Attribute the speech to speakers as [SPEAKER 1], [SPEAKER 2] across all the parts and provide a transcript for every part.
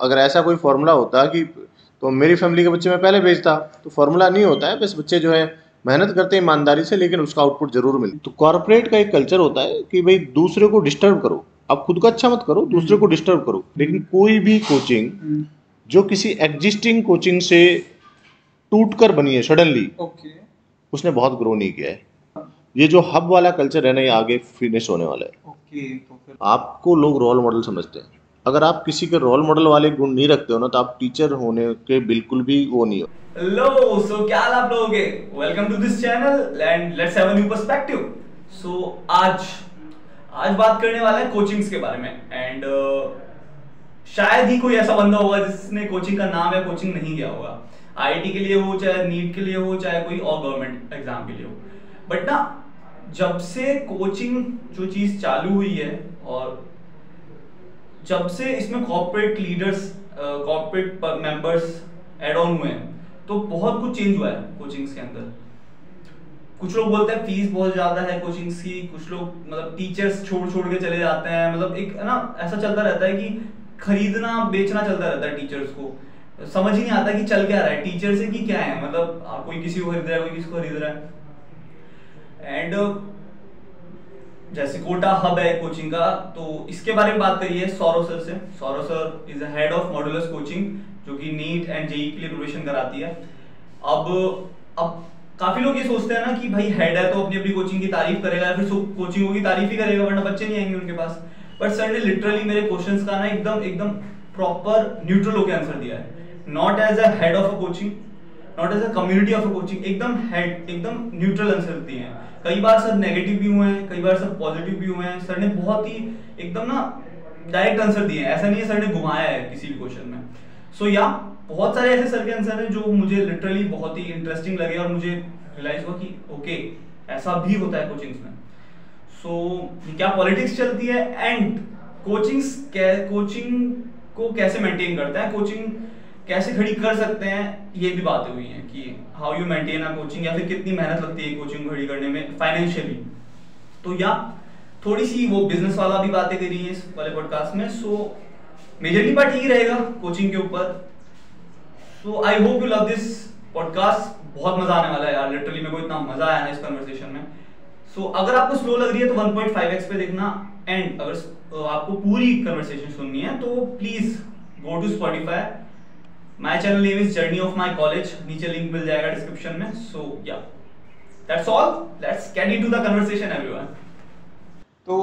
[SPEAKER 1] अगर ऐसा कोई फॉर्मूला होता कि तो मेरी फैमिली के बच्चे मैं पहले भेजता। तो फॉर्मूला नहीं होता है, बस बच्चे जो है मेहनत करते हैं ईमानदारी से, लेकिन उसका आउटपुट जरूर मिलता है। तो कॉर्पोरेट का एक कल्चर होता है कि भाई दूसरे को डिस्टर्ब करो, आप खुद का अच्छा मत करो, दूसरे को डिस्टर्ब करो। लेकिन कोई भी कोचिंग जो किसी एग्जिस्टिंग कोचिंग से टूट कर बनी है सडनली,
[SPEAKER 2] ओके।
[SPEAKER 1] उसने बहुत ग्रो नहीं किया है। ये जो हब वाला कल्चर है ना, ये आगे फिनिश होने वाला है।
[SPEAKER 2] ओके, तो फिर
[SPEAKER 1] आपको लोग रोल मॉडल समझते हैं। अगर आप किसी के रोल मॉडल वाले गुण नहीं रखते हो ना, तो आप टीचर होने के बिल्कुल भी वो नहीं हो।
[SPEAKER 2] हेलो, सो क्या हाल आप लोगों के। Welcome to this channel and let's have a new perspective. So आज आज बात करने वाला है कोचिंग्स के बारे में एंड शायद ही कोई ऐसा बंदा होगा जिसने कोचिंग का नाम या कोचिंग नहीं किया होगा। आईआईटी के लिए हो, चाहे नीट के लिए हो, चाहे कोई और गवर्नमेंट एग्जाम के लिए हो। बट ना, जब से कोचिंग जो चीज चालू हुई है और जब से इसमें corporate leaders, corporate members add on हुए हैं, तो बहुत कुछ चेंज हुआ है कोचिंग्स के अंदर। कुछ लोग बोलते हैं फीस बहुत ज्यादा है कोचिंग्स की, कुछ लोग मतलब टीचर्स छोड़ छोड़ के चले जाते हैं। मतलब एक है ना, ऐसा चलता रहता है कि खरीदना बेचना चलता रहता है टीचर्स को। समझ ही नहीं आता कि चल क्या रहा है टीचर से, कि क्या है। मतलब कोई किसी को खरीद रहा है, कोई किसी को खरीद रहा है। एंड जैसे कोटा हब है कोचिंग का, तो इसके बारे में बात करिए सौरव सर से। Saurav sir is head of Modulus coaching, जो कि नीट एंड जेई के लिए प्रिपरेशन कराती है। अब काफी लोग ये सोचते हैं ना कि भाई हेड है तो अपनी अपनी कोचिंग की तारीफ करेगा या फिर कोचिंगों की तारीफ ही करेगा, वरना बच्चे नहीं आएंगे उनके पास। बट सर ने लिटरली मेरे क्वेश्चंस का ना एकदम एकदम प्रॉपर न्यूट्रल होकर आंसर दिया है। Not as a head of a coaching, not as a community of a coaching, एकदम हेड, एकदम न्यूट्रल आंसर दिए हैं। कई बार सर नेगेटिव भी हुए हैं, कई बार सर पॉजिटिव भी हुए हैं। सर ने बहुत ही एकदम ना डायरेक्ट आंसर दिए हैं, ऐसा नहीं है सर ने घुमाया है किसी भी क्वेश्चन में। सो या बहुत सारे ऐसे सर के आंसर हैं जो मुझे लिटरली बहुत ही इंटरेस्टिंग लगे और मुझे रियलाइज हुआ कि ओके, ऐसा भी होता है कोचिंग्स में। सो क्या पॉलिटिक्स चलती है एंड कोचिंग को कैसे मेंटेन करता है, कोचिंग कैसे खड़ी कर सकते हैं, ये भी बातें हुई हैं कि how you maintain a coaching, या फिर कितनी मेहनत लगती है कोचिंग खड़ी करने में फाइनेंशियली। तो या थोड़ी सी वो बिजनेस वाला भी बातें करी है इस वाले पॉडकास्ट में। सो मेजरली पार्ट यही रहेगा कोचिंग के ऊपर। So I hope you love this podcast. बहुत मजा आने वाला है यार, लिटरली मेरे को इतना मजा आया ना इस कन्वर्सेशन में। सो अगर आपको स्लो लग रही है तो 1.5x पे देखना, एंड अगर आपको पूरी कन्वर्सेशन सुननी है तो please go to Spotify. My channel name is journey of my college, नीचे लिंक मिल जाएगा डिस्क्रिप्शन में। So yeah that's all, let's get into the conversation everyone. तो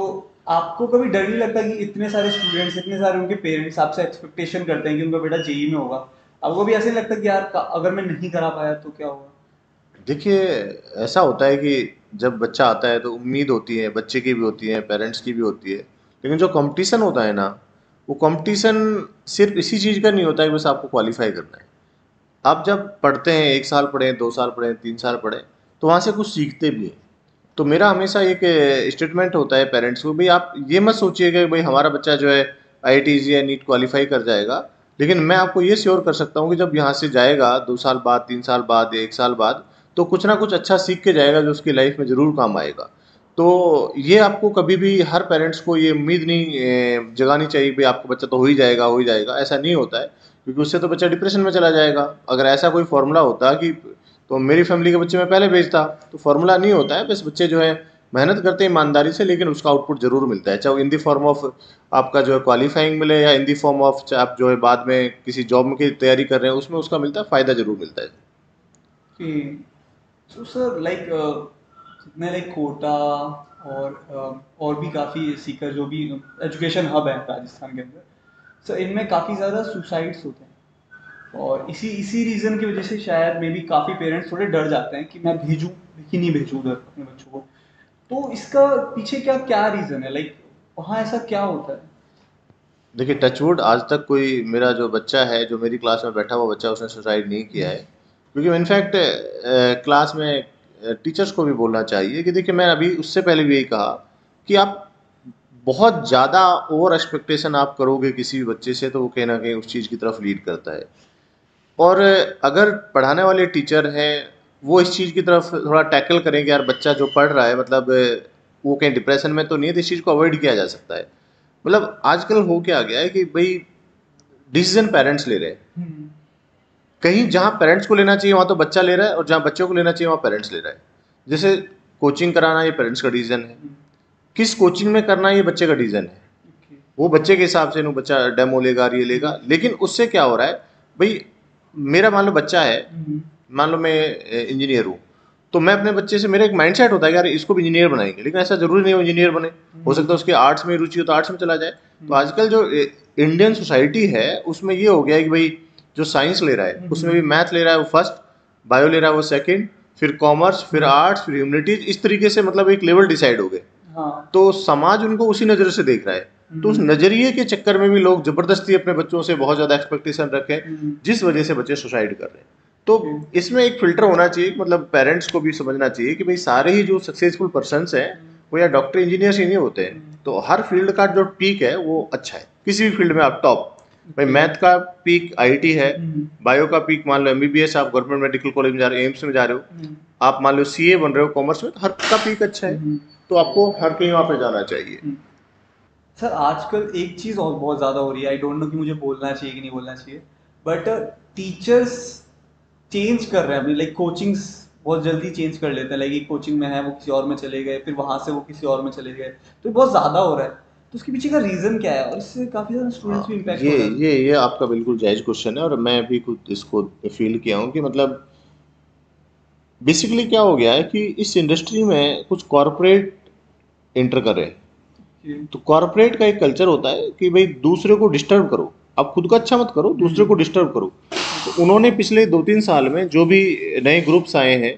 [SPEAKER 2] आपको कभी डर नहीं लगता कि इतने सारे स्टूडेंट्स, इतने सारे उनके पेरेंट्स आपसे एक्सपेक्टेशन करते हैं कि उनका बेटा जेई में होगा, आपको भी ऐसे नहीं लगता कि यार अगर मैं नहीं करा पाया तो क्या होगा?
[SPEAKER 1] देखिए, ऐसा होता है कि जब बच्चा आता है तो उम्मीद होती है, बच्चे की भी होती है, पेरेंट्स की भी होती है। लेकिन जो कंपटीशन होता है ना, वो कंपटीशन सिर्फ इसी चीज़ का नहीं होता है कि बस आपको क्वालिफाई करना है। आप जब पढ़ते हैं, 1 साल पढ़ें, 2 साल पढ़ें, 3 साल पढ़ें, तो वहाँ से कुछ सीखते भी हैं। तो मेरा हमेशा एक स्टेटमेंट होता है पेरेंट्स को, भाई आप ये मत सोचिए कि भाई हमारा बच्चा जो है आईआईटी या नीट क्वालिफाई कर जाएगा। लेकिन मैं आपको ये श्योर कर सकता हूँ कि जब यहाँ से जाएगा 2 साल बाद, 3 साल बाद या 1 साल बाद, तो कुछ ना कुछ अच्छा सीख के जाएगा जो उसकी लाइफ में ज़रूर काम आएगा। तो ये आपको कभी भी, हर पेरेंट्स को ये उम्मीद नहीं जगानी चाहिए भाई आपका बच्चा तो हो ही जाएगा। ऐसा नहीं होता है, क्योंकि उससे तो बच्चा डिप्रेशन में चला जाएगा। अगर ऐसा कोई फॉर्मूला होता कि तो मेरी फैमिली के बच्चे मैं पहले भेजता। तो फॉर्मूला नहीं होता है, बस बच्चे जो है मेहनत करते हैं ईमानदारी से, लेकिन उसका आउटपुट जरूर मिलता है, चाहे वो इन दी फॉर्म ऑफ आपका जो है क्वालिफाइंग मिले, या इन दी फॉर्म ऑफ आप जो है बाद में किसी जॉब की तैयारी कर रहे हैं उसमें उसका मिलता है, फ़ायदा जरूर मिलता है।
[SPEAKER 2] सो सर लाइक जितने लाइक कोटा और भी काफ़ी सीकर जो भी एजुकेशन हब है राजस्थान के अंदर, सर इनमें काफ़ी ज़्यादा सुसाइड्स होते हैं। और इसी इसी रीज़न की वजह से शायद मे बी काफ़ी पेरेंट्स थोड़े डर जाते हैं कि मैं भेजूँ कि नहीं भेजूँ उधर अपने बच्चों को। तो इसका पीछे क्या क्या रीज़न है, लाइक वहाँ ऐसा क्या होता है?
[SPEAKER 1] देखिए, टचवुड आज तक कोई मेरा जो बच्चा है, जो मेरी क्लास में बैठा हुआ बच्चा, उसने सुसाइड नहीं किया है। क्योंकि इनफैक्ट क्लास में टीचर्स को भी बोलना चाहिए कि देखिए, मैं अभी उससे पहले भी यही कहा कि आप बहुत ज़्यादा ओवर एक्सपेक्टेशन आप करोगे किसी भी बच्चे से, तो वो कहीं ना कहीं उस चीज़ की तरफ लीड करता है। और अगर पढ़ाने वाले टीचर हैं, वो इस चीज़ की तरफ थोड़ा टैकल करें कि यार बच्चा जो पढ़ रहा है, मतलब वो कहीं डिप्रेशन में तो नहीं है, तो इस चीज़ को अवॉइड किया जा सकता है। मतलब आजकल हो क्या गया है कि भाई डिसीजन पेरेंट्स ले रहे हैं।
[SPEAKER 2] हम्म,
[SPEAKER 1] कहीं जहाँ पेरेंट्स को लेना चाहिए वहाँ तो बच्चा ले रहा है, और जहाँ बच्चों को लेना चाहिए वहाँ पेरेंट्स ले रहा है। जैसे कोचिंग कराना, ये पेरेंट्स का डिसीजन है।
[SPEAKER 2] हम्म,
[SPEAKER 1] किस कोचिंग में करना, ये बच्चे का डिसीजन है।
[SPEAKER 2] ओके,
[SPEAKER 1] वो बच्चे के हिसाब से बच्चा डेमो लेगा, ये
[SPEAKER 2] हम्म,
[SPEAKER 1] लेगा। लेकिन उससे क्या हो रहा है भाई, मेरा मान लो बच्चा है,
[SPEAKER 2] हम्म,
[SPEAKER 1] मान लो मैं इंजीनियर हूँ, तो मैं अपने बच्चे से, मेरा एक माइंडसेट होता है कि यार इसको भी इंजीनियर बनाएंगे, लेकिन ऐसा जरूरी नहीं हो इंजीनियर बने। हो सकता है उसके आर्ट्स में रुचि हो तो आर्ट्स में चला जाए। तो
[SPEAKER 2] हम्म,
[SPEAKER 1] आजकल जो इंडियन सोसाइटी है उसमें ये हो गया है कि भाई जो साइंस ले रहा है उसमें भी मैथ ले रहा है वो फर्स्ट, बायो ले रहा है वो सेकंड, फिर कॉमर्स, फिर आर्ट्स, फिर ह्यूमैनिटीज, इस तरीके से मतलब एक लेवल डिसाइड हो गए।
[SPEAKER 2] हाँ,
[SPEAKER 1] तो समाज उनको उसी नज़र से देख रहा है। तो उस नज़रिए के चक्कर में भी लोग ज़बरदस्ती अपने बच्चों से बहुत ज़्यादा एक्सपेक्टेशन रखें, जिस वजह से बच्चे सुसाइड कर रहे हैं। तो इसमें एक फ़िल्टर होना चाहिए, मतलब पेरेंट्स को भी समझना चाहिए कि भाई सारे ही जो सक्सेसफुल पर्सन्स हैं वो या डॉक्टर इंजीनियर्स ही नहीं होते हैं। तो हर फील्ड का जो पीक है वो अच्छा है, किसी भी फील्ड में आप टॉप। भाई मैथ का पीक आईआईटी है, बायो का पीक मान लो एमबीबीएस, आप गवर्नमेंट मेडिकल कॉलेज में जा रहे हो, एम्स में जा रहे हो, आप मान लो सीए बन रहे हो कॉमर्स में, तो हर का पीक अच्छा है। तो आपको हर कहीं वहाँ पे जाना चाहिए।
[SPEAKER 2] सर आजकल एक चीज़ और बहुत ज़्यादा हो रही है, आई डोंट नो कि मुझे बोलना चाहिए कि नहीं बोलना चाहिए, बट टीचर्स चेंज कर रहे हैं अभी, लाइक कोचिंग्स बहुत जल्दी चेंज कर लेते हैं, लाइक एक कोचिंग में है वो किसी और में चले गए, फिर वहाँ से वो किसी और में चले गए, तो ये बहुत ज़्यादा हो रहा है। तो उसके पीछे का रीज़न क्या है, और इससे काफ़ी ज़्यादा
[SPEAKER 1] हाँ,
[SPEAKER 2] स्टूडेंट्स भी इम्पैक्ट
[SPEAKER 1] ये
[SPEAKER 2] हो रहे हैं।
[SPEAKER 1] ये आपका बिल्कुल जायज़ क्वेश्चन है, और मैं भी खुद इसको फील किया हूँ कि मतलब बेसिकली क्या हो गया है कि इस इंडस्ट्री में कुछ कॉरपोरेट इंटर कर रहे हैं।
[SPEAKER 2] कि-
[SPEAKER 1] तो कॉरपोरेट का एक कल्चर होता है कि भाई दूसरे को डिस्टर्ब करो, आप खुद का अच्छा मत करो, दूसरे को डिस्टर्ब करो। तो उन्होंने पिछले 2-3 साल में जो भी नए ग्रुप्स आए हैं,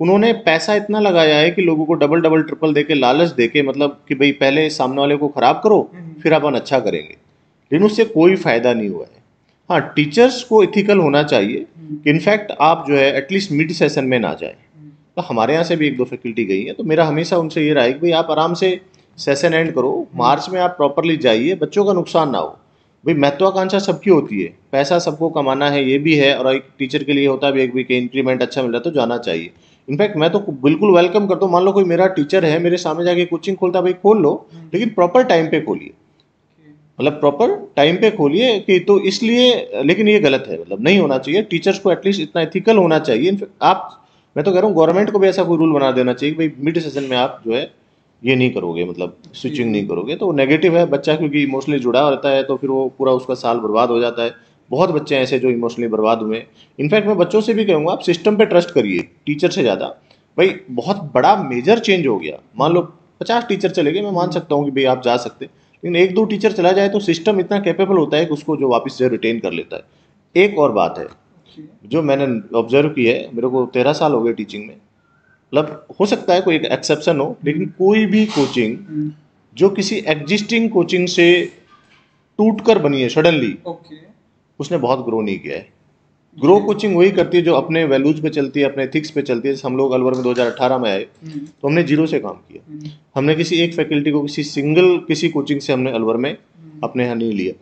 [SPEAKER 1] उन्होंने पैसा इतना लगाया है कि लोगों को डबल डबल ट्रिपल दे के, लालच दे के, मतलब कि भाई पहले सामने वाले को खराब करो, फिर अपन अच्छा करेंगे। लेकिन उससे कोई फायदा नहीं हुआ है। हाँ, टीचर्स को इथिकल होना चाहिए कि इनफैक्ट आप जो है एटलीस्ट मिड सेशन में ना जाए। तो हमारे यहाँ से भी 1-2 फैकल्टी गई है, तो मेरा हमेशा उनसे ये रहा है कि भाई आप आराम से सेशन एंड करो, मार्च में आप प्रॉपरली जाइए, बच्चों का नुकसान ना हो। भाई महत्वाकांक्षा सबकी होती है, पैसा सबको कमाना है ये भी है, और एक टीचर के लिए होता भी है कि इंक्रीमेंट अच्छा मिल रहा है तो जाना चाहिए। इनफैक्ट मैं तो बिल्कुल वेलकम करता हूँ। मान लो कोई मेरा टीचर है, मेरे सामने जाके कोचिंग खोलता है, भाई खोल लो, लेकिन प्रॉपर टाइम पे खोलिए, मतलब प्रॉपर टाइम पे खोलिए कि, तो इसलिए, लेकिन ये गलत है, मतलब नहीं होना चाहिए। टीचर्स को एटलीस्ट इतना एथिकल होना चाहिए। इनफैक्ट आप, मैं तो कह रहा हूँ गवर्नमेंट को भी ऐसा कोई रूल बना देना चाहिए कि भाई मिड सेशन में आप जो है ये नहीं करोगे, मतलब स्विचिंग नहीं करोगे, तो नेगेटिव है। बच्चा क्योंकि इमोशनली जुड़ा रहता है तो फिर वो पूरा उसका साल बर्बाद हो जाता है। बहुत बच्चे हैं ऐसे जो इमोशनली बर्बाद हुए। इनफैक्ट मैं बच्चों से भी कहूँगा आप सिस्टम पे ट्रस्ट करिए टीचर से ज़्यादा। भाई बहुत बड़ा मेजर चेंज हो गया, मान लो 50 टीचर चले गए, मैं मान सकता हूँ कि भाई आप जा सकते, लेकिन 1-2 टीचर चला जाए तो सिस्टम इतना कैपेबल होता है कि उसको जो वापस से रिटेन कर लेता है। एक और बात है जो मैंने ऑब्जर्व की है, मेरे को 13 साल हो गए टीचिंग में, मतलब हो सकता है कोई एक एक्सेप्शन हो, लेकिन कोई भी कोचिंग जो किसी एग्जिस्टिंग कोचिंग से टूट कर बनी है सडनली,
[SPEAKER 2] ओके,
[SPEAKER 1] उसने बहुत ग्रो नहीं किया है। ग्रो कोचिंग वही करती है जो अपने वैल्यूज पे चलती है, अपने एथिक्स पे चलती है। जैसे हम लोग अलवर में 2018 में आए तो हमने जीरो से काम किया। हमने किसी एक फैकल्टी को किसी कोचिंग से हमने अलवर में अपने यहाँ नहीं लिया,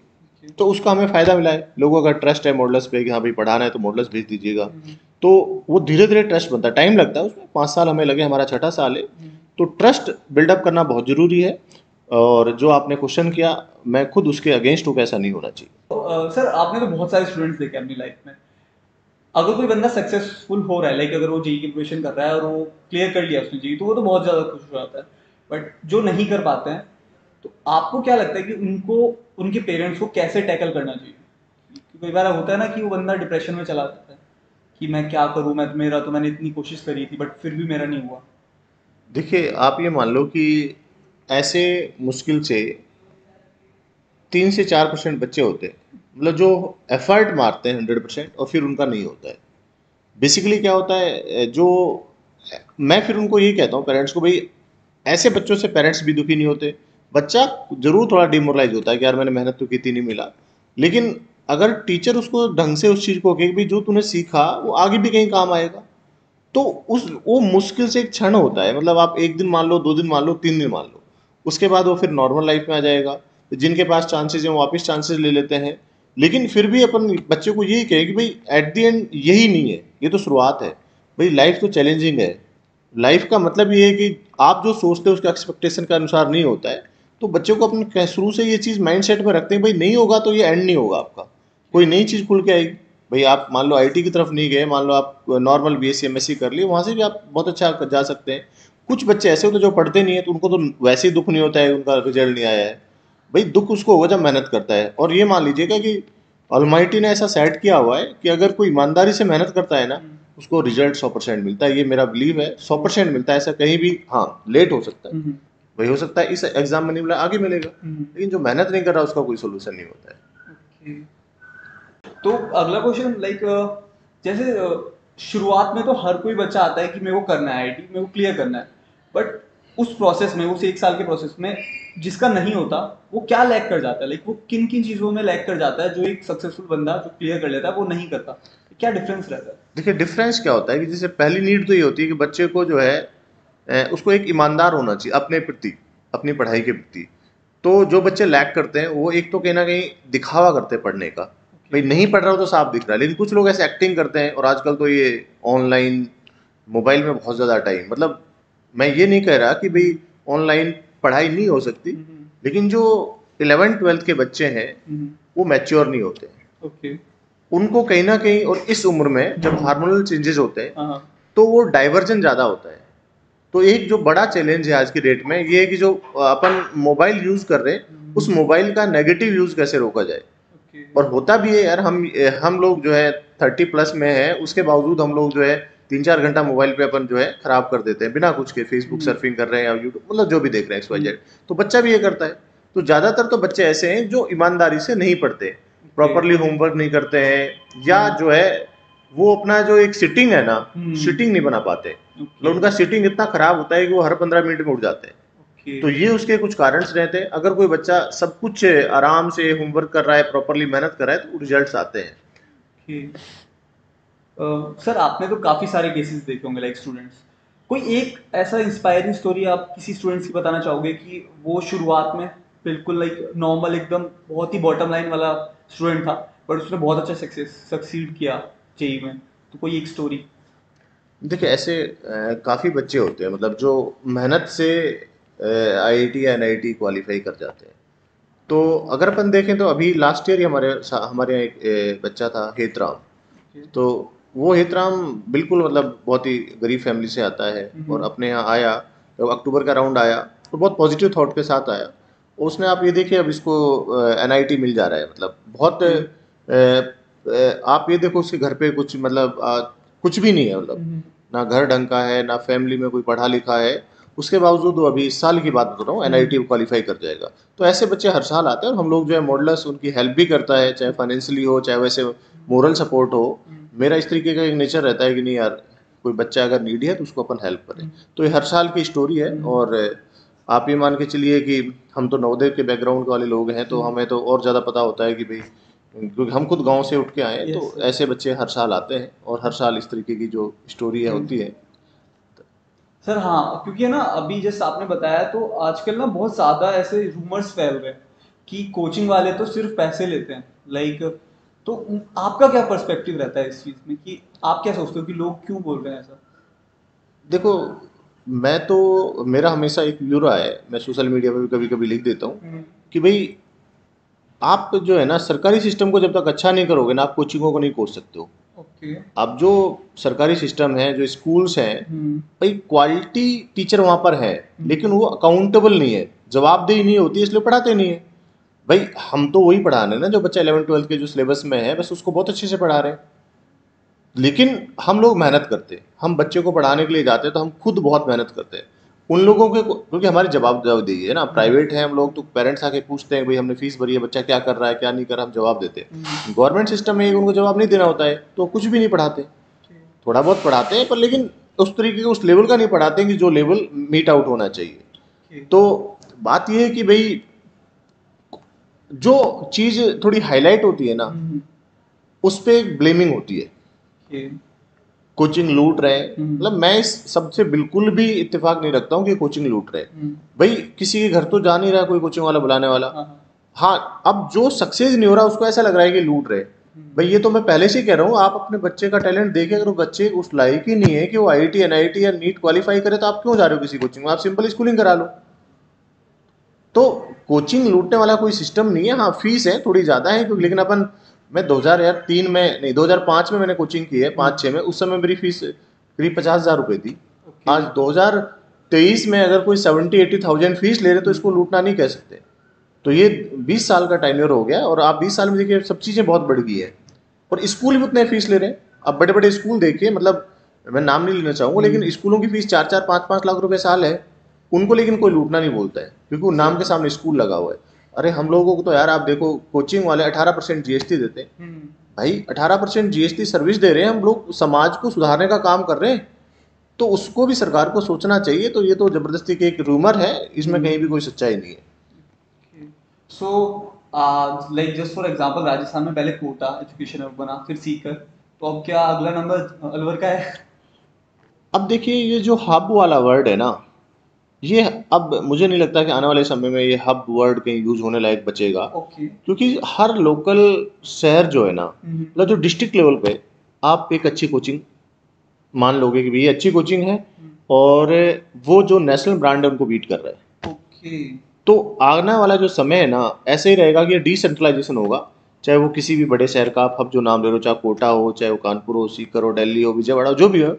[SPEAKER 1] तो उसका हमें फ़ायदा मिला है। लोगों का ट्रस्ट है मॉडल्स पे कि हाँ भाई पढ़ाना है तो मॉडल्स भेज दीजिएगा। तो वो धीरे धीरे ट्रस्ट बनता है, टाइम लगता है उसमें, 5 साल हमें लगे, हमारा 6ठा साल है। तो ट्रस्ट बिल्डअप करना बहुत ज़रूरी है। और जो आपने क्वेश्चन किया, मैं खुद उसके अगेंस्ट हूँ कि ऐसा नहीं होना चाहिए।
[SPEAKER 2] तो सर आपने तो बहुत सारे स्टूडेंट्स देखे अपनी लाइफ में, अगर कोई बंदा सक्सेसफुल हो रहा है, लाइक अगर वो जेईई की प्रिपरेशन कर रहा है और वो क्लियर कर लिया उसने जेईई, तो वो तो बहुत ज़्यादा खुश हो जाता है। बट जो नहीं कर पाते हैं, तो आपको क्या लगता है कि उनको, उनके पेरेंट्स को कैसे टैकल करना चाहिए? क्योंकि कई बार होता है ना कि वो बंदा डिप्रेशन में चला जाता है कि मैं क्या करूँ, मैंने इतनी कोशिश करी थी बट फिर भी मेरा नहीं हुआ।
[SPEAKER 1] देखिए, आप ये मान लो कि ऐसे मुश्किल से 3 से 4% बच्चे होते हैं, मतलब जो एफर्ट मारते हैं 100% और फिर उनका नहीं होता है। बेसिकली क्या होता है, जो मैं फिर उनको यही कहता हूँ पेरेंट्स को, भाई ऐसे बच्चों से पेरेंट्स भी दुखी नहीं होते। बच्चा जरूर थोड़ा डिमोरलाइज होता है कि यार मैंने मेहनत तो की थी, नहीं मिला, लेकिन अगर टीचर उसको ढंग से उस चीज़ को कहे कि भाई जो तूने सीखा वो आगे भी कहीं काम आएगा, तो उस वो मुश्किल से एक क्षण होता है। मतलब आप 1 दिन मान लो, 2 दिन मान लो, 3 दिन मान लो, उसके बाद वो फिर नॉर्मल लाइफ में आ जाएगा। तो जिनके पास चांसेस हैं वो वापस चांसेस ले लेते हैं। लेकिन फिर भी अपन बच्चे को यही कहें कि भाई एट द एंड यही नहीं है, ये तो शुरुआत है। भाई लाइफ तो चैलेंजिंग है। लाइफ का मतलब ये है कि आप जो सोचते हो उसके एक्सपेक्टेशन के अनुसार नहीं होता है। तो बच्चों को अपने शुरू से ये चीज़ माइंड सेट में रखते हैं, भाई नहीं होगा तो ये एंड नहीं होगा आपका। कोई नई चीज़ खुल के आएगी। भाई आप मान लो आईटी की तरफ नहीं गए, मान लो आप नॉर्मल बीएससी एमएससी कर लिए, वहाँ से भी आप बहुत अच्छा जा सकते हैं। कुछ बच्चे ऐसे होते हैं जो पढ़ते नहीं है, तो उनको तो वैसे ही दुख नहीं होता है उनका रिजल्ट नहीं आया है। भाई दुख उसको होगा जब मेहनत करता है। और ये मान लीजिएगा कि ऑलमाइटी ने ऐसा सेट किया हुआ है कि अगर कोई ईमानदारी से मेहनत करता है ना, उसको रिजल्ट 100% मिलता है। ये मेरा बिलीव है, 100% मिलता है। ऐसा कहीं भी, हाँ लेट हो सकता है, वही हो सकता है इस एग्जाम में नहीं मिला, आगे मिलेगा, लेकिन जो मेहनत नहीं कर रहा उसका कोई सोल्यूशन नहीं होता है।
[SPEAKER 2] तो अगला क्वेश्चन लाइक जैसे शुरुआत में तो हर कोई बच्चा आता है कि मेरे को करना है आईटी, मेरे को क्लियर करना है, बट उस प्रोसेस में, उस एक साल के प्रोसेस में जिसका नहीं होता वो क्या लैग कर जाता है, लाइक वो किन किन चीज़ों में लैग कर जाता है जो एक सक्सेसफुल बंदा जो क्लियर कर लेता है वो नहीं करता, क्या डिफरेंस रहता है?
[SPEAKER 1] देखिए डिफरेंस क्या होता है कि जैसे पहली नीड तो ये होती है कि बच्चे को जो है उसको एक ईमानदार होना चाहिए अपने प्रति, अपनी पढ़ाई के प्रति। तो जो बच्चे लैग करते हैं वो एक तो कहीं ना कहीं दिखावा करते हैं पढ़ने का, भाई नहीं पढ़ रहा हो तो साफ दिख रहा है। लेकिन कुछ लोग ऐसे एक्टिंग करते हैं, और आजकल तो ये ऑनलाइन मोबाइल में बहुत ज़्यादा टाइम, मतलब मैं ये नहीं कह रहा कि भाई ऑनलाइन पढ़ाई नहीं हो सकती, लेकिन जो 11th-12th के बच्चे हैं वो मैच्योर नहीं होते।
[SPEAKER 2] ओके।
[SPEAKER 1] उनको कहीं ना कहीं, और इस उम्र में जब हार्मोनल चेंजेस होते हैं
[SPEAKER 2] हाँ।
[SPEAKER 1] तो वो डाइवर्जन ज़्यादा होता है। तो एक जो बड़ा चैलेंज है आज की डेट में ये है कि जो अपन मोबाइल यूज़ कर रहे हैं उस मोबाइल का नेगेटिव यूज़ कैसे रोका जाए। और होता भी है यार, हम लोग जो है 30+ में है, उसके बावजूद हम लोग जो है 3-4 घंटा मोबाइल पे अपन जो है खराब कर देते हैं बिना कुछ के, फेसबुक सर्फिंग कर रहे हैं या यूट्यूब, मतलब जो भी देख रहे हैं XYZ। तो बच्चा भी ये करता है। तो ज़्यादातर तो बच्चे ऐसे हैं जो ईमानदारी से नहीं पढ़ते, प्रॉपरली होमवर्क नहीं करते हैं, या जो है वो अपना जो एक सिटिंग है ना, सिटिंग नहीं बना पाते। मतलब उनका सिटिंग इतना खराब होता है कि वो हर 15 मिनट में उठ जाते हैं। तो ये उसके कुछ कारण रहते हैं। अगर कोई बच्चा सब कुछ आराम से होमवर्क कर रहा है, प्रॉपरली मेहनत कर रहा है, तो रिजल्ट्स आते हैं।
[SPEAKER 2] सर आपने तो काफी सारे केसेस देखे होंगे लाइक स्टूडेंट्स, कोई एक ऐसा इंस्पायरिंग स्टोरी आप किसी स्टूडेंट्स की बताना चाहोगे कि वो शुरुआत में बिल्कुल लाइक नॉर्मल एकदम बहुत ही बॉटम लाइन वाला स्टूडेंट था बट उसने बहुत अच्छा सक्सीड किया जेई में, तो कोई एक स्टोरी?
[SPEAKER 1] देखिए ऐसे काफ़ी बच्चे होते हैं, मतलब जो मेहनत से आईआईटी या एनआईटी क्वालिफाई कर जाते हैं। तो अगर अपन देखें तो अभी लास्ट ईयर ही हमारे यहाँ एक बच्चा था हेतराम। तो वो हेतराम बिल्कुल मतलब बहुत ही गरीब फैमिली से आता है, और अपने यहाँ आया, जब अक्टूबर का राउंड आया तो बहुत पॉजिटिव थॉट के साथ आया। उसने, आप ये देखिए अब इसको एनआईटी मिल जा रहा है, मतलब बहुत आप ये देखो उसके घर पे कुछ मतलब कुछ भी नहीं है, मतलब ना घर ढंग का है, ना फैमिली में कोई पढ़ा लिखा है। उसके बावजूद वो अभी इस साल की बात बता रहा हूँ एनआईटी क्वालिफाई कर जाएगा। तो ऐसे बच्चे हर साल आते हैं, और हम लोग जो है मॉडलर्स उनकी हेल्प भी करता है, चाहे फाइनेंशियली हो चाहे वैसे मोरल सपोर्ट हो। मेरा इस तरीके का एक नेचर रहता है कि नहीं यार, कोई बच्चा अगर नीडी है तो उसको अपन हेल्प करें। तो ये हर साल की स्टोरी है। और आप ये मान के चलिए कि हम तो नवोदय के बैकग्राउंड वाले लोग हैं, तो हमें तो और ज़्यादा पता होता है कि भाई, क्योंकि हम खुद गांव से उठ के आए हैं। तो ऐसे बच्चे हर साल आते हैं, और हर साल इस तरीके की जो स्टोरी है होती है।
[SPEAKER 2] सर हाँ, क्योंकि है ना अभी जैसे आपने बताया तो आजकल ना बहुत ज़्यादा ऐसे रूमर्स फैल रहे हैं कि कोचिंग वाले तो सिर्फ पैसे लेते हैं लाइक, तो आपका क्या पर्सपेक्टिव रहता है इस चीज़ में कि आप क्या सोचते हो कि लोग क्यों बोल रहे हैं ऐसा?
[SPEAKER 1] देखो मैं तो, मेरा हमेशा एक व्यू रहा है, मैं सोशल मीडिया पे भी कभी कभी लिख देता हूँ कि भाई आप जो है ना सरकारी सिस्टम को जब तक अच्छा नहीं करोगे ना, आप कोचिंगों को नहीं कोच सकते हो।
[SPEAKER 2] ओके।
[SPEAKER 1] अब जो सरकारी सिस्टम है, जो स्कूल्स हैं, भाई क्वालिटी टीचर वहाँ पर है, लेकिन वो अकाउंटेबल नहीं है, जवाबदेही नहीं होती, इसलिए पढ़ाते नहीं है। भाई हम तो वही पढ़ा रहे हैं ना जो बच्चा 11th-12th के जो सिलेबस में है, बस उसको बहुत अच्छे से पढ़ा रहे हैं। लेकिन हम लोग मेहनत करते हैं, हम बच्चे को पढ़ाने के लिए जाते हैं तो हम खुद बहुत मेहनत करते हैं। उन लोगों के, क्योंकि हमारी जवाबदेही है ना, प्राइवेट है हम लोग, तो पेरेंट्स आके पूछते हैं भाई हमने फीस भरी है, बच्चा क्या कर रहा है क्या नहीं कर रहा, हम जवाब देते हैं। गवर्नमेंट सिस्टम में उनको जवाब नहीं देना होता है, तो कुछ भी नहीं पढ़ाते। थोड़ा बहुत पढ़ाते हैं, पर लेकिन उस तरीके के उस लेवल का नहीं पढ़ाते कि जो लेवल मीट आउट होना चाहिए। तो बात यह है कि भाई जो चीज़ थोड़ी हाईलाइट होती है ना, उस पर एक ब्लेमिंग होती है, कोचिंग लूट रहे हैं। मतलब मैं इस सबसे बिल्कुल भी इत्तेफाक नहीं रखता हूँ कि कोचिंग लूट रहे हैं। भाई किसी के घर तो जा नहीं रहा कोई कोचिंग वाला बुलाने वाला। हाँ, अब जो सक्सेस नहीं हो रहा उसको ऐसा लग रहा है कि लूट रहे। भाई ये तो मैं पहले से कह रहा हूँ, आप अपने बच्चे का टैलेंट देखें, अगर बच्चे उस लायक ही नहीं है कि वो आईआईटी एनआईटी या नीट क्वालिफाई करे, तो आप क्यों जा रहे हो किसी कोचिंग में? आप सिंपल स्कूलिंग करा लो। तो कोचिंग लूटने वाला कोई सिस्टम नहीं है। हाँ फीस है थोड़ी ज़्यादा है, क्योंकि लेकिन अपन मैं 2003 में नहीं 2005 में मैंने कोचिंग की है, 5-6 में। उस समय मेरी फीस करीब 50,000 रुपये थी।
[SPEAKER 2] ओके।
[SPEAKER 1] आज 2023 में अगर कोई 70-80 थाउजेंड फीस ले रहे तो इसको लूटना नहीं कह सकते। तो ये 20 साल का टाइमर हो गया, और आप 20 साल में देखिए सब चीज़ें बहुत बढ़ गई है, और स्कूल भी उतने फीस ले रहे हैं। अब बड़े बड़े स्कूल देखिए, मतलब मैं नाम नहीं लेना चाहूँगा, लेकिन स्कूलों की फीस 4-4, 5-5 लाख रुपए साल है उनको, लेकिन कोई लूटना नहीं बोलता है क्योंकि वो नाम के सामने स्कूल लगा हुआ है। अरे हम लोगों को तो यार आप देखो, कोचिंग वाले 18% जीएसटी देते हैं। भाई 18% जीएसटी सर्विस दे रहे हैं, हम लोग समाज को सुधारने का काम कर रहे हैं, तो उसको भी सरकार को सोचना चाहिए। तो ये तो जबरदस्ती की एक रूमर है, इसमें कहीं भी कोई सच्चाई नहीं है।
[SPEAKER 2] So like just for example, Rajasthan में पहले कोटा एजुकेशन हब बना, फिर सीकर, तो अब क्या अगला नंबर अलवर का है?
[SPEAKER 1] अब देखिए ये जो हब वाला वर्ड है ना, ये अब मुझे नहीं लगता कि आने वाले समय में ये हब वर्ड कहीं यूज होने लायक बचेगा।
[SPEAKER 2] ओके।
[SPEAKER 1] क्योंकि हर लोकल शहर जो है ना, मतलब जो डिस्ट्रिक्ट लेवल पे आप एक अच्छी कोचिंग मान लोगे कि भाई ये अच्छी कोचिंग है, और वो जो नेशनल ब्रांड है उनको बीट कर रहा है।
[SPEAKER 2] ओके।
[SPEAKER 1] तो आने वाला जो समय है ना, ऐसे ही रहेगा कि डिसेंट्रलाइजेशन होगा। चाहे वो किसी भी बड़े शहर का आप हब जो नाम ले लो, चाहे कोटा हो, चाहे वो कानपुर हो, सीकर हो, दिल्ली हो, विजयवाड़ा हो, जो भी हो।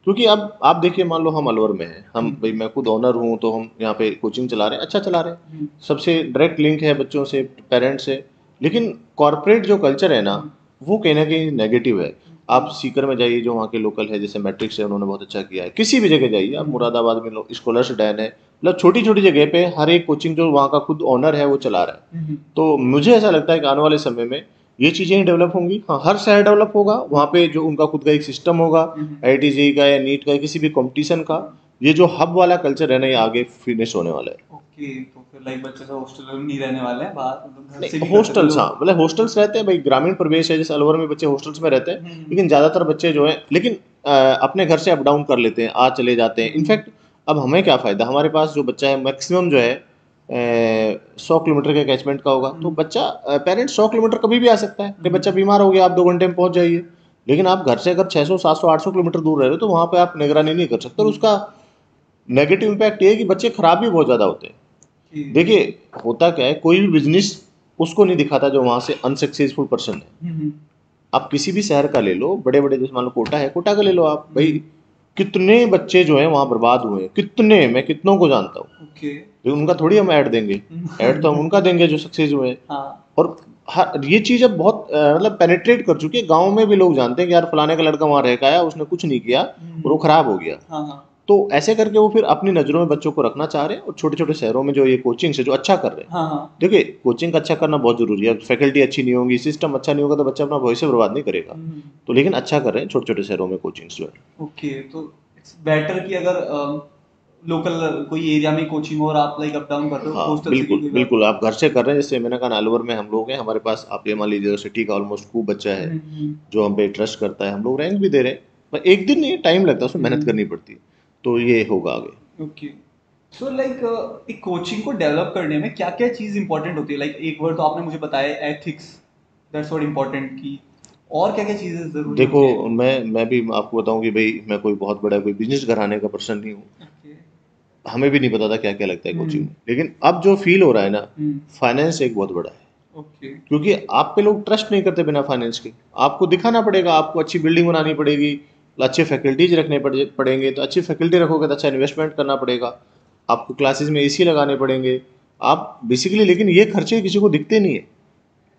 [SPEAKER 1] क्योंकि अब आप देखिए, मान लो हम अलवर में हैं, हम भाई मैं खुद ओनर हूँ, तो हम यहाँ पे कोचिंग चला रहे हैं, अच्छा चला रहे हैं, सबसे डायरेक्ट लिंक है बच्चों से, पेरेंट्स से। लेकिन कॉरपोरेट जो कल्चर है ना, वो कहीं ना कहीं नेगेटिव है। आप सीकर में जाइए, जो वहाँ के लोकल है, जैसे मैट्रिक्स है, उन्होंने बहुत अच्छा किया है। किसी भी जगह जाइए आप, मुरादाबाद में लो, स्कॉलर्स डैन है, मतलब छोटी छोटी जगह पे हर एक कोचिंग जो वहाँ का खुद ओनर है वो चला रहा है। तो मुझे ऐसा लगता है कि आने वाले समय में ये चीज़ें ही डेवलप होंगी। हाँ, हर शहर डेवलप होगा, वहाँ पे जो उनका खुद का एक सिस्टम होगा, आईआईटी जेईई का या नीट का या किसी भी कंपटीशन का। ये जो हब वाला कल्चर है ना, ये आगे फिनिश होने वाला है।
[SPEAKER 2] ओके, तो फिर लाइक बच्चे सब हॉस्टल में नहीं रहने वाले हैं, बाहर मतलब घर से
[SPEAKER 1] नहीं,
[SPEAKER 2] भी कर सकते
[SPEAKER 1] हॉस्टल्स, हाँ,
[SPEAKER 2] लोग।
[SPEAKER 1] मतलब हॉस्टल्स रहते हैं भाई, ग्रामीण प्रदेश है, जैसे अलवर में बच्चे हॉस्टल्स में रहते हैं, लेकिन ज़्यादातर बच्चे जो हैं, लेकिन अपने घर से अप डाउन कर लेते हैं, आ चले जाते हैं। इनफैक्ट अब हमें क्या फ़ायदा, हमारे पास जो बच्चा है मैक्सिमम जो है 100 किलोमीटर के कैचमेंट का होगा, तो बच्चा पेरेंट्स 100 किलोमीटर कभी भी आ सकता है। अरे बच्चा बीमार हो गया, आप 2 घंटे में पहुंच जाइए। लेकिन आप घर से अगर 600, 700, 800 किलोमीटर दूर रह रहे हो, तो वहाँ पे आप निगरानी नहीं कर सकते, और उसका नेगेटिव इम्पैक्ट ये है कि बच्चे खराब भी बहुत ज़्यादा होते हैं। देखिए होता क्या है, कोई भी बिजनेस उसको नहीं दिखाता जो वहां से अनसक्सेसफुल पर्सन है। आप किसी भी शहर का ले लो, बड़े बड़े, जैसे मान लो कोटा है, कोटा का ले लो आप भाई, कितने बच्चे जो हैं वहां बर्बाद हुए हैं, कितने, मैं कितनों को जानता हूँ।
[SPEAKER 2] ओके।
[SPEAKER 1] लेकिन उनका थोड़ी हम ऐड देंगे, ऐड तो हम उनका देंगे जो सक्सेस हुए हैं।
[SPEAKER 2] हाँ।
[SPEAKER 1] और ये चीज अब बहुत मतलब पेनिट्रेट कर चुकी है, गाँव में भी लोग जानते हैं कि यार फलाने का लड़का वहां रह के आया, उसने कुछ नहीं किया और वो खराब हो गया।
[SPEAKER 2] हाँ हाँ।
[SPEAKER 1] तो ऐसे करके वो फिर अपनी नज़रों में बच्चों को रखना चाह रहे हैं, और छोटे छोटे शहरों में जो ये कोचिंग से जो अच्छा कर रहे हैं।
[SPEAKER 2] हाँ हाँ।
[SPEAKER 1] देखिए कोचिंग अच्छा करना बहुत ज़रूरी है, फैकल्टी अच्छी नहीं होगी, सिस्टम अच्छा नहीं होगा, तो बच्चा अपना भविष्य बर्बाद नहीं करेगा। तो लेकिन अच्छा कर रहे हैं छोटे छोटे शहरों में कोचिंग्स जो है।
[SPEAKER 2] ओके, तो इट्स बेटर कि अगर लोकल कोई एरिया में कोचिंग हो और आप लाइक अप डाउन कर रहे हो,
[SPEAKER 1] हाँ
[SPEAKER 2] हॉस्टल से भी
[SPEAKER 1] बिल्कुल
[SPEAKER 2] कोई बात
[SPEAKER 1] बिल्कुल, आप घर से कर रहे हैं। जैसे मैंने कहा ना, अलवर में हम लोग हैं, हमारे पास आप ये मान लीजिए सिटी का ऑलमोस्ट खूब बच्चा है
[SPEAKER 2] नहीं।
[SPEAKER 1] जो हम पे ट्रस्ट करता है, हम लोग रैंक भी दे रहे हैं। पर एक दिन नहीं, टाइम लगता है, उसमें मेहनत करनी पड़ती है, तो ये होगा आगे।
[SPEAKER 2] ओके। सो लाइक एक कोचिंग को डेवलप करने में क्या क्या चीज़ इंपॉर्टेंट होती है? लाइक एक वर्ड तो आपने मुझे बताया, एथिक्स, दैट्स व्हाट इम्पोर्टेंट की, और क्या क्या चीज़ें ज़रूरी
[SPEAKER 1] देखो,
[SPEAKER 2] होती है?
[SPEAKER 1] मैं भी आपको बताऊं कि भाई मैं कोई बहुत बड़ा कोई बिजनेस घराने का पर्सन नहीं हूँ।
[SPEAKER 2] ओके।
[SPEAKER 1] हमें भी नहीं पता था क्या क्या लगता है कोचिंग में, लेकिन अब जो फील हो रहा है ना, फाइनेंस एक बहुत बड़ा है।
[SPEAKER 2] ओके।
[SPEAKER 1] क्योंकि आप पे लोग ट्रस्ट नहीं करते बिना फाइनेंस के। आपको दिखाना पड़ेगा, आपको अच्छी बिल्डिंग बनानी पड़ेगी, अच्छे फैकल्टीज रखने पड़ेंगे, तो अच्छी फैकल्टी रखोगे तो अच्छा इन्वेस्टमेंट करना पड़ेगा, आपको क्लासेस में एसी लगाने पड़ेंगे, आप बेसिकली। लेकिन ये खर्चे किसी को दिखते नहीं है,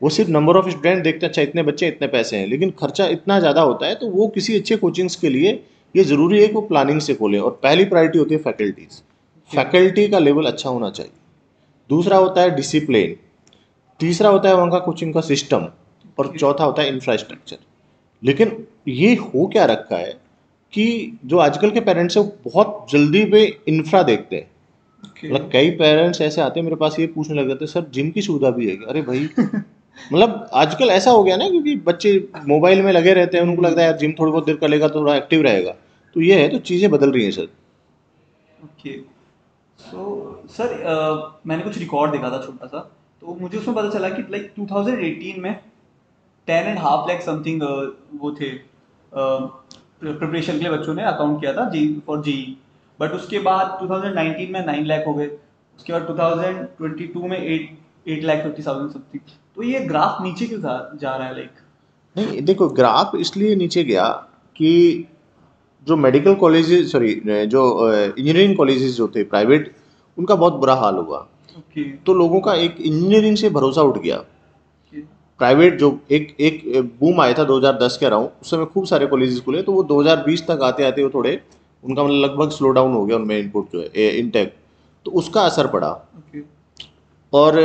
[SPEAKER 1] वो सिर्फ नंबर ऑफ स्टूडेंट देखते हैं, अच्छा इतने बच्चे इतने पैसे हैं, लेकिन खर्चा इतना ज़्यादा होता है। तो वो किसी अच्छे कोचिंग्स के लिए ये ज़रूरी है कि वो प्लानिंग से खोलें, और पहली प्रायोरिटी होती है फैकल्टीज, फैकल्टी का लेवल अच्छा होना चाहिए। दूसरा होता है डिसिप्लिन, तीसरा होता है वहाँ का कोचिंग का सिस्टम, और चौथा होता है इंफ्रास्ट्रक्चर। लेकिन ये हो क्या रखा है कि जो आजकल के पेरेंट्स हैं वो बहुत जल्दी पे इंफ्रा देखते हैं। मतलब कई पेरेंट्स ऐसे आते हैं मेरे पास, ये पूछने लग जाते हैं, सर जिम की सुविधा भी है क्या? अरे भाई मतलब आजकल ऐसा हो गया ना, क्योंकि बच्चे मोबाइल में लगे रहते हैं, उनको लगता है यार जिम थोड़ी बहुत देर करेगा तो थोड़ा एक्टिव रहेगा। तो ये है, तो चीज़ें बदल रही हैं सर।
[SPEAKER 2] ओके। सो सर, मैंने कुछ रिकॉर्ड देखा था छोटा सा, तो मुझे उसमें पता चला कि लाइक 2018 में 10.5 लाख समथिंग वो थे प्रिपरेशन के लिए बच्चों ने अकाउंट किया था जी फॉर जी। बट उसके बाद 2019 में 9 लाख हो गए, उसके बाद 2022 में 8 लाख 50,000 समथिंग तो ये ग्राफ नीचे क्यों जा रहा है लाइक?
[SPEAKER 1] नहीं देखो, ग्राफ इसलिए नीचे गया कि जो मेडिकल कॉलेजेस, सॉरी, जो इंजीनियरिंग कॉलेजेस जो थे प्राइवेट, उनका बहुत बुरा हाल हुआ।
[SPEAKER 2] ओके।
[SPEAKER 1] तो लोगों का एक इंजीनियरिंग से भरोसा उठ गया। प्राइवेट जो एक एक बूम आया था 2010 के अराउंड, उस समय खूब सारे कॉलेजेस खुले, तो वो 2020 तक आते आते वो थोड़े, उनका मतलब लगभग स्लो डाउन हो गया उनमें इनपुट जो है इनटेक, तो उसका असर पड़ा।
[SPEAKER 2] ओके।
[SPEAKER 1] और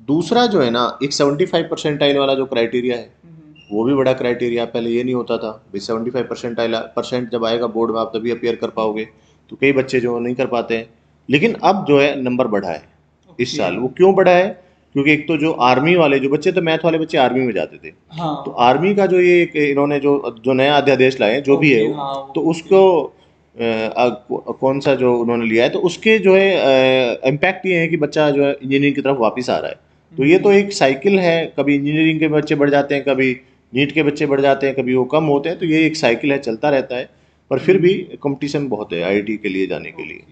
[SPEAKER 1] दूसरा जो है ना, एक 75% वाला जो क्राइटेरिया है, वो भी बड़ा क्राइटेरिया। पहले ये नहीं होता था भाई, 75% जब आएगा बोर्ड में आप तभी अपियर कर पाओगे, तो कई बच्चे जो नहीं कर पाते हैं। लेकिन अब जो है नंबर बढ़ा है इस साल। वो क्यों बढ़ा है? क्योंकि एक तो जो आर्मी वाले जो बच्चे, तो मैथ वाले बच्चे आर्मी में जाते थे,
[SPEAKER 2] हाँ।
[SPEAKER 1] तो आर्मी का जो ये इन्होंने जो नया अध्यादेश लाए हैं, जो भी है वो,
[SPEAKER 2] हाँ,
[SPEAKER 1] तो उसको कौन सा जो उन्होंने लिया है, तो उसके जो है इम्पैक्ट ये है कि बच्चा जो है इंजीनियरिंग की तरफ वापस आ रहा है। तो ये तो एक साइकिल है, कभी इंजीनियरिंग के बच्चे बढ़ जाते हैं, कभी नीट के बच्चे बढ़ जाते हैं, कभी वो कम होते हैं, तो ये एक साइकिल है, चलता रहता है। पर फिर भी कंपटीशन बहुत है आईआईटी के लिए जाने के लिए।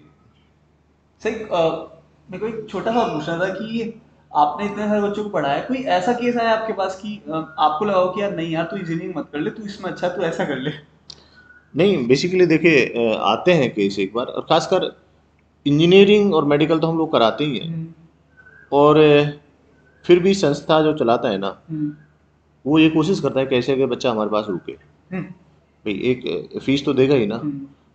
[SPEAKER 2] सही। मेरे को एक छोटा सा पूछना था कि आपने इतने सारे बच्चों को पढ़ाया, कोई ऐसा केस आया आपके पास कि आपको लगा हो कि यार नहीं यार तू इंजीनियरिंग मत कर ले, तू इसमें अच्छा, तू ऐसा कर ले?
[SPEAKER 1] नहीं, बेसिकली देखिए, आते हैं केस एक बार, और खासकर इंजीनियरिंग और मेडिकल तो हम लोग कराते ही हैं। और फिर भी संस्था जो चलाता है ना, वो ये कोशिश करता है कैसे कि बच्चा हमारे पास रुके। भाई एक फीस तो देगा ही ना।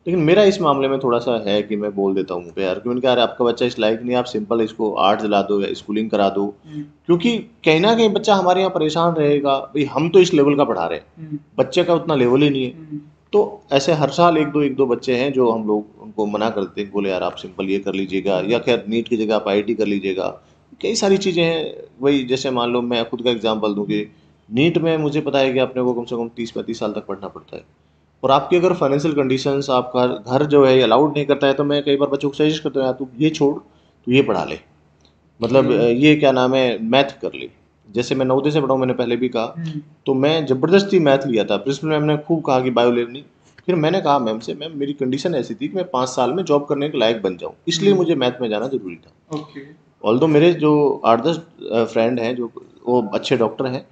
[SPEAKER 1] लेकिन मेरा इस मामले में थोड़ा सा है कि मैं बोल देता हूँ पे यार, क्योंकि यार आपका बच्चा इस लायक नहीं, आप सिंपल इसको आर्ट दिला दो या स्कूलिंग करा दो। क्योंकि कहीं ना कहीं बच्चा हमारे यहाँ परेशान रहेगा, भाई हम तो इस लेवल का पढ़ा रहे हैं, बच्चे का उतना लेवल ही नहीं है। तो ऐसे हर साल एक दो बच्चे हैं जो हम लोग उनको मना करते हैं, बोले यार आप सिंपल ये कर लीजिएगा, या खैर नीट की जगह आप आईआईटी कर लीजिएगा। कई सारी चीज़ें हैं। वही जैसे मान लो मैं खुद का एग्जांपल दूं कि नीट में मुझे पता है कि अपने को कम से कम 30-35 साल तक पढ़ना पड़ता है। और आपकी अगर फाइनेंशियल कंडीशंस, आपका घर जो है अलाउड नहीं करता है, तो मैं कई बार बच्चों को सजेस्ट करता हूँ यार तू ये छोड़, तू ये पढ़ा ले, मतलब ये क्या नाम है, मैथ कर ले। जैसे मैं नवोदय से पढ़ा हूँ, मैंने पहले भी कहा, तो मैं ज़बरदस्ती मैथ लिया था। प्रिंसिपल मैम ने खूब कहा कि बायो लेनी, फिर मैंने कहा मैम से, मैम मेरी कंडीशन ऐसी थी कि मैं 5 साल में जॉब करने के लायक बन जाऊँ, इसलिए मुझे मैथ में जाना जरूरी था। ऑल्दो मेरे जो 8-10 फ्रेंड हैं जो वो अच्छे डॉक्टर हैं,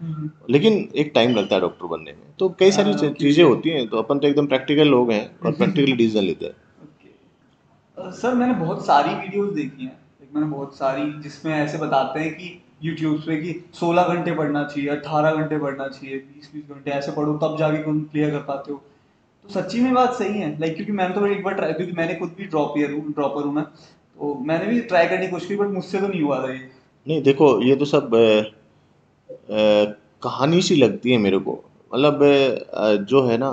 [SPEAKER 1] लेकिन एक टाइम लगता है डॉक्टर बनने में, तो कई सारी चीज़ें होती हैं, तो अपन तो एकदम प्रैक्टिकल लोग हैं और प्रैक्टिकली डिसीजन लेते हैं।
[SPEAKER 2] सर मैंने बहुत सारी वीडियोस देखी हैं, मैंने बहुत सारी जिसमें ऐसे बताते हैं कि यूट्यूब पे कि 16 घंटे पढ़ना चाहिए, 18 घंटे पढ़ना चाहिए, 20-20 घंटे ऐसे पढ़ो तब जाके तुम क्लियर कर पाते हो। तो सच्ची में बात सही है लाइक? क्योंकि मैंने तो एक बार ट्राई, क्योंकि मैंने खुद भी ड्रॉपर हूँ मैं, तो मैंने भी ट्राई करने की कोशिश की, बट मुझसे तो नहीं हुआ था ये।
[SPEAKER 1] नहीं देखो, ये तो सब कहानी सी लगती है मेरे को। मतलब जो है ना,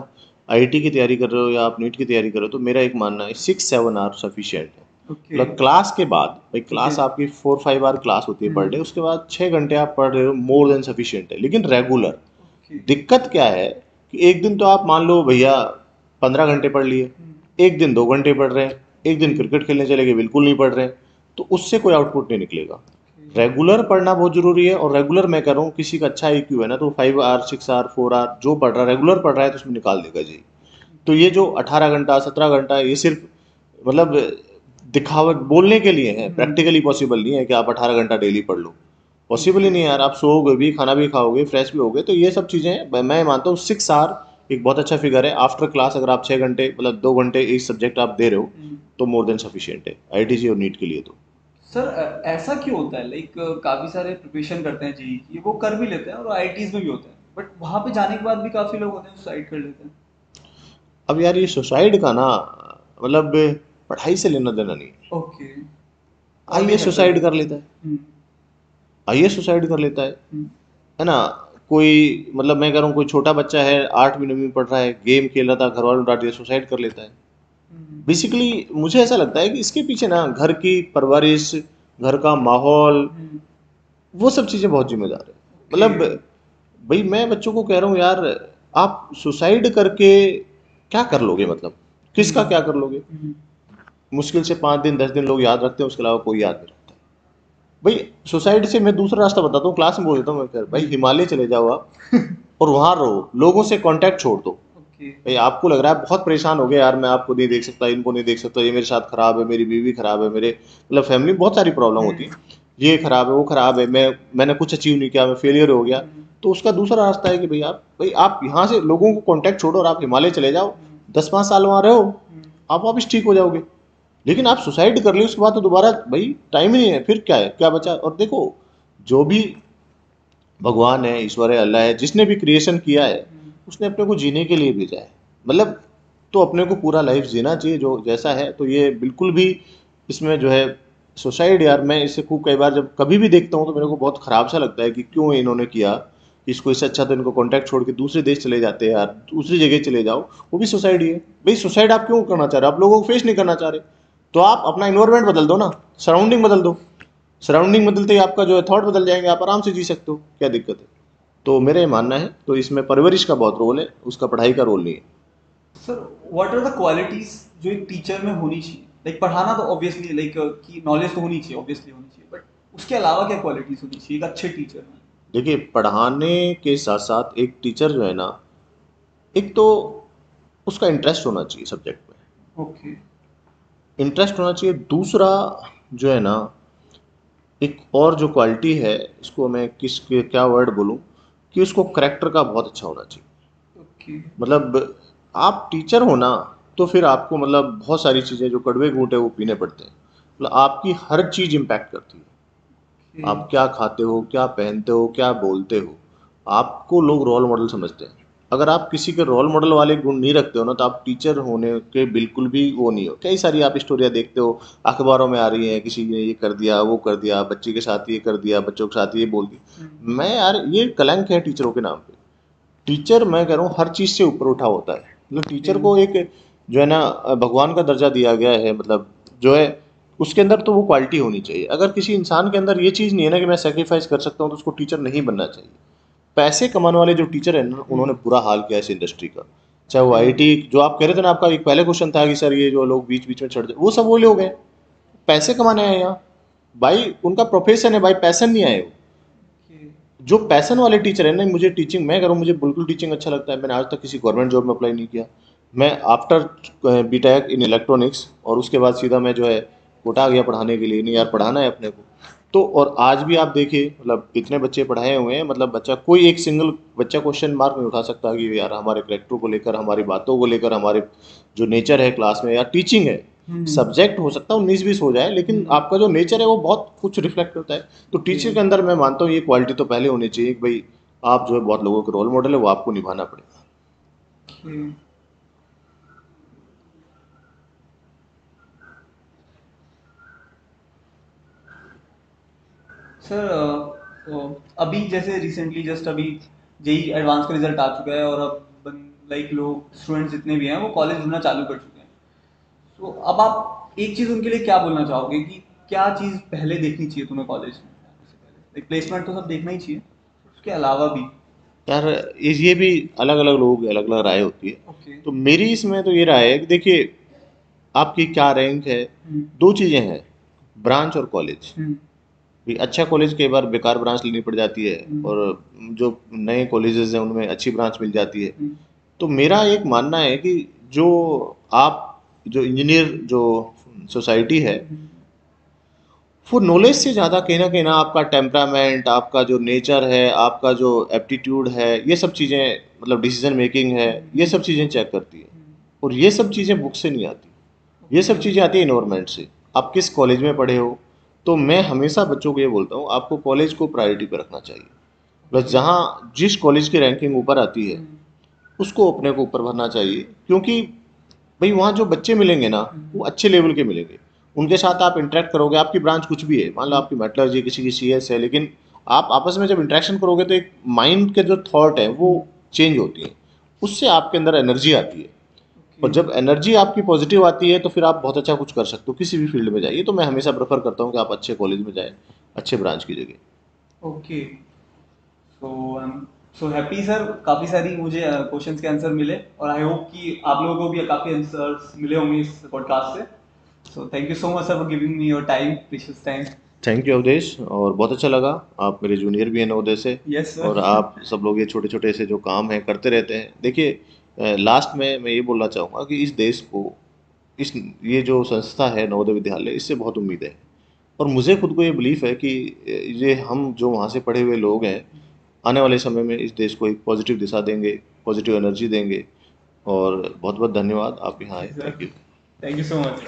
[SPEAKER 1] आईआईटी की तैयारी कर रहे हो या आप नीट की तैयारी कर रहे हो, तो मेरा एक मानना है 6-7 आवर सफिशिएंट है। मतलब क्लास के बाद, भाई क्लास आपकी 4-5 आवर क्लास होती है पर डे, उसके बाद 6 घंटे आप पढ़ रहे हो, मोर देन सफिशिएंट है। लेकिन रेगुलर, दिक्कत क्या है कि एक दिन तो आप मान लो भैया 15 घंटे पढ़ लिए, एक दिन 2 घंटे पढ़ रहे हैं, एक दिन क्रिकेट खेलने चले गए बिल्कुल नहीं पढ़ रहे हैं, तो उससे कोई आउटपुट नहीं निकलेगा। रेगुलर पढ़ना बहुत जरूरी है। और रेगुलर मैं कह रहा हूँ, किसी का अच्छा IQ है ना, तो 5 आवर 6 आवर 4 आवर जो पढ़ रहा है, रेगुलर पढ़ रहा है, तो उसमें निकाल देगा जी। तो ये जो 18 घंटा 17 घंटा, ये सिर्फ मतलब दिखावट बोलने के लिए है, प्रैक्टिकली पॉसिबल नहीं है कि आप 18 घंटा डेली पढ़ लो। पॉसिबल ही नहीं है यार। आप सोओगे भी, खाना भी खाओगे, फ्रेश भी होगे, तो ये सब चीज़ें मैं मानता हूँ 6 आवर एक बहुत अच्छा फिगर है। आफ्टर क्लास अगर आप 6 घंटे, मतलब 2 घंटे एक सब्जेक्ट आप दे रहे हो, तो मोर देन सफिशियंट है आईआईटी और नीट के लिए। तो
[SPEAKER 2] सर ऐसा क्यों होता है लाइक? काफी सारे प्रिपरेशन करते हैं जी की, वो कर भी लेते हैं और आईआईटीज में भी होते हैं, बट वहां पे जाने के बाद भी काफी लोग होते हैं सुसाइड कर लेते हैं।
[SPEAKER 1] अब यार ये सुसाइड का ना, मतलब पढ़ाई से लेना देना नहीं है।
[SPEAKER 2] ओके।
[SPEAKER 1] आईएएस सुसाइड कर लेता है, आईएएस सुसाइड कर लेता है ना। कोई, मतलब मैं कह रहा हूँ, कोई छोटा बच्चा है 8वीं 9वीं में पढ़ रहा है, गेम खेल रहा था, घर वालों ने डांट दिया, सुसाइड कर लेता है। बेसिकली मुझे ऐसा लगता है कि इसके पीछे ना घर की परवरिश, घर का माहौल, वो सब चीज़ें बहुत जिम्मेदार है। मतलब भाई मैं बच्चों को कह रहा हूँ यार, आप सुसाइड करके क्या कर लोगे, मतलब किसका क्या कर लोगे? मुश्किल से 5 दिन 10 दिन लोग याद रखते हैं, उसके अलावा कोई याद नहीं रखता। भाई सुसाइड से मैं दूसरा रास्ता बताता हूँ, क्लास में बोल देता हूँ मैं, भाई हिमालय चले जाओ आप और वहां रहो, लोगों से कांटेक्ट छोड़ दो। भाई आपको लग रहा है बहुत परेशान हो गए यार, मैं आपको नहीं देख सकता, इनको नहीं देख सकता, ये मेरे साथ खराब है, मेरी बीवी खराब है, मेरे मतलब फैमिली में बहुत सारी प्रॉब्लम होती है, ये खराब है, वो खराब है, मैंने कुछ अचीव नहीं किया, मैं फेलियर हो गया। तो उसका दूसरा रास्ता है कि भाई आप यहाँ से लोगों को कांटेक्ट छोड़ो और आप हिमालय चले जाओ, 10-5 साल वहाँ रहो, आप वापस ठीक हो जाओगे। लेकिन आप सुसाइड कर ली उसके बाद तो दोबारा भाई टाइम ही नहीं है, फिर क्या है, क्या बचा। और देखो, जो भी भगवान है, ईश्वर है, अल्लाह है, जिसने भी क्रिएशन किया है, उसने अपने को जीने के लिए भेजा है। मतलब तो अपने को पूरा लाइफ जीना चाहिए जो जैसा है। तो ये बिल्कुल भी इसमें जो है सुसाइड, यार मैं इसे खूब कई बार जब कभी भी देखता हूँ तो मेरे को बहुत ख़राब सा लगता है कि क्यों इन्होंने किया। इसको इससे अच्छा तो इनको कॉन्टैक्ट छोड़ के दूसरे देश चले जाते हैं यार, दूसरी जगह चले जाओ, वो भी सुसाइड ही है। भाई सुसाइड आप क्यों करना चाह रहे हो, आप लोगों को फेस नहीं करना चाह रहे, तो आप अपना इन्वायरमेंट बदल दो ना, सराउंडिंग बदल दो। सराउंडिंग बदलते ही आपका जो है थॉट बदल जाएंगे, आप आराम से जी सकते हो, क्या दिक्कत है। तो मेरा ये मानना है, तो इसमें परवरिश का बहुत रोल है, उसका पढ़ाई का रोल नहीं है।
[SPEAKER 2] Sir what are the qualities जो एक टीचर में होनी चाहिए? लाइक पढ़ाना तो ऑब्वियसली लाइक की नॉलेज तो होनी चाहिए, ऑब्वियसली होनी चाहिए, बट उसके अलावा क्या क्वालिटीज होनी चाहिए एक अच्छे टीचर में?
[SPEAKER 1] देखिए, पढ़ाने के साथ साथ एक टीचर जो है ना, एक तो उसका इंटरेस्ट होना चाहिए सब्जेक्ट में,
[SPEAKER 2] ओके।
[SPEAKER 1] इंटरेस्ट होना चाहिए। दूसरा जो है ना, एक और जो क्वालिटी है, इसको मैं क्या वर्ड बोलूँ, कि उसको करेक्टर का बहुत अच्छा होना चाहिए।
[SPEAKER 2] ओके।
[SPEAKER 1] मतलब आप टीचर हो ना, तो फिर आपको मतलब बहुत सारी चीज़ें जो कड़वे घूंट है वो पीने पड़ते हैं। मतलब आपकी हर चीज़ इम्पैक्ट करती है। आप क्या खाते हो, क्या पहनते हो, क्या बोलते हो, आपको लोग रोल मॉडल समझते हैं। अगर आप किसी के रोल मॉडल वाले गुण नहीं रखते हो ना, तो आप टीचर होने के बिल्कुल भी वो नहीं हो। कई सारी आप स्टोरियाँ देखते हो, अखबारों में आ रही हैं, किसी ने ये कर दिया, वो कर दिया, बच्चे के साथ ये कर दिया, बच्चों के साथ ये बोल दिया। मैं यार, ये कलंक है टीचरों के नाम पे। टीचर, मैं कह रहा हूँ, हर चीज़ से ऊपर उठा होता है। मतलब टीचर को एक जो है ना भगवान का दर्जा दिया गया है। मतलब जो है उसके अंदर तो वो क्वालिटी होनी चाहिए। अगर किसी इंसान के अंदर ये चीज़ नहीं है ना कि मैं सेक्रीफाइस कर सकता हूँ, तो उसको टीचर नहीं बनना चाहिए। पैसे कमाने वाले जो टीचर है ना, उन्होंने बुरा हाल किया इस इंडस्ट्री का। चाहे वो आईटी, जो आप कह रहे थे ना, आपका एक पहले क्वेश्चन था कि सर ये जो लोग बीच बीच में चढ़ जाए, वो सब वो लोग हैं, पैसे कमाने आए हैं यहाँ। भाई उनका प्रोफेशन है भाई, पैसन नहीं आए वो। जो पैसन वाले टीचर है ना, मुझे टीचिंग, मैं करूँ, मुझे बिल्कुल टीचिंग अच्छा लगता है। मैंने आज तक किसी गवर्नमेंट जॉब में अप्लाई नहीं किया। मैं आफ्टर बीटेक इन इलेक्ट्रॉनिक्स, और उसके बाद सीधा मैं जो है कोटा आ गया पढ़ाने के लिए। नहीं यार, पढ़ाना है अपने को। तो और आज भी आप देखिए, मतलब इतने बच्चे पढ़ाए हुए हैं, मतलब बच्चा, कोई एक सिंगल बच्चा क्वेश्चन मार्क नहीं उठा सकता कि यार हमारे करेक्टर को लेकर, हमारी बातों को लेकर, हमारे जो नेचर है क्लास में या टीचिंग है। सब्जेक्ट हो सकता है 19-20 हो जाए, लेकिन आपका जो नेचर है वो बहुत कुछ रिफ्लेक्ट करता है। तो टीचर के अंदर मैं मानता हूँ ये क्वालिटी तो पहले होनी चाहिए कि भाई आप जो है बहुत लोगों के रोल मॉडल है, वो आपको निभाना पड़ेगा।
[SPEAKER 2] सर अभी जैसे रिसेंटली जस्ट अभी जेई एडवांस का रिजल्ट आ चुका है, और अब लाइक लोग स्टूडेंट्स जितने भी हैं वो कॉलेज ढूंढना चालू कर चुके हैं। तो अब आप एक चीज़ उनके लिए क्या बोलना चाहोगे कि क्या चीज़ पहले देखनी चाहिए तुम्हें कॉलेज में? लाइक प्लेसमेंट तो सब देखना ही चाहिए, उसके अलावा भी।
[SPEAKER 1] यार ये भी अलग अलग लोगों की अलग अलग राय होती है।
[SPEAKER 2] ओके।
[SPEAKER 1] तो मेरी इसमें तो ये राय है कि देखिए, आपकी क्या रैंक है, दो चीज़ें हैं, ब्रांच और कॉलेज। भी अच्छा कॉलेज कई बार बेकार ब्रांच लेनी पड़ जाती है, और जो नए कॉलेजेस हैं उनमें अच्छी ब्रांच मिल जाती है। तो मेरा एक मानना है कि जो आप, जो इंजीनियर जो सोसाइटी है, वो नॉलेज से ज़्यादा कहीं ना आपका टेम्परामेंट, आपका जो नेचर है, आपका जो एप्टीट्यूड है, ये सब चीज़ें, मतलब डिसीजन मेकिंग है, ये सब चीज़ें चेक करती है। और ये सब चीज़ें बुक से नहीं आती, ये सब चीज़ें आती है इन्वायरमेंट से। आप किस कॉलेज में पढ़े हो। तो मैं हमेशा बच्चों को ये बोलता हूँ, आपको कॉलेज को प्रायोरिटी पर रखना चाहिए। बस जहाँ जिस कॉलेज की रैंकिंग ऊपर आती है, उसको अपने को ऊपर भरना चाहिए। क्योंकि भाई वहाँ जो बच्चे मिलेंगे ना, वो अच्छे लेवल के मिलेंगे। उनके साथ आप इंटरेक्ट करोगे, आपकी ब्रांच कुछ भी है, मान लो आपकी मेटलर्जी, किसी की सीएस है, लेकिन आप आपस में जब इंटरेक्शन करोगे तो एक माइंड के जो थॉट है वो चेंज होती है, उससे आपके अंदर एनर्जी आती है। और जब एनर्जी आपकी पॉजिटिव आती है, तो फिर आप बहुत अच्छा कुछ कर सकते हो, किसी भी फील्ड में जाइए। तो मैं हमेशा प्रेफर करता हूँ कि आप अच्छे कॉलेज में जाएं, अच्छे ब्रांच की जगह।
[SPEAKER 2] Okay. So I am so happy sir, काफ़ी सारी मुझे क्वेश्चंस के आंसर मिले, और आई होप कि आप लोगों को भी काफ़ी आंसर्स मिले होंगे इस पॉडकास्ट से। So thank you so much sir for giving me your time, precious time.
[SPEAKER 1] Thank you Avdhesh, और बहुत अच्छा लगा। आप मेरे जूनियर भी हैं नवोदय से,
[SPEAKER 2] यस
[SPEAKER 1] और
[SPEAKER 2] सर।
[SPEAKER 1] आप सब लोग ये छोटे छोटे से जो काम हैं करते रहते हैं। देखिए, लास्ट में मैं ये बोलना चाहूँगा कि इस देश को, इस ये जो संस्था है नवोदय विद्यालय, इससे बहुत उम्मीद है। और मुझे खुद को ये बिलीफ है कि ये हम जो वहाँ से पढ़े हुए लोग हैं आने वाले समय में इस देश को एक पॉजिटिव दिशा देंगे, पॉजिटिव एनर्जी देंगे। और बहुत बहुत धन्यवाद, आप यहाँ आए। Thank you.
[SPEAKER 2] Thank you so much.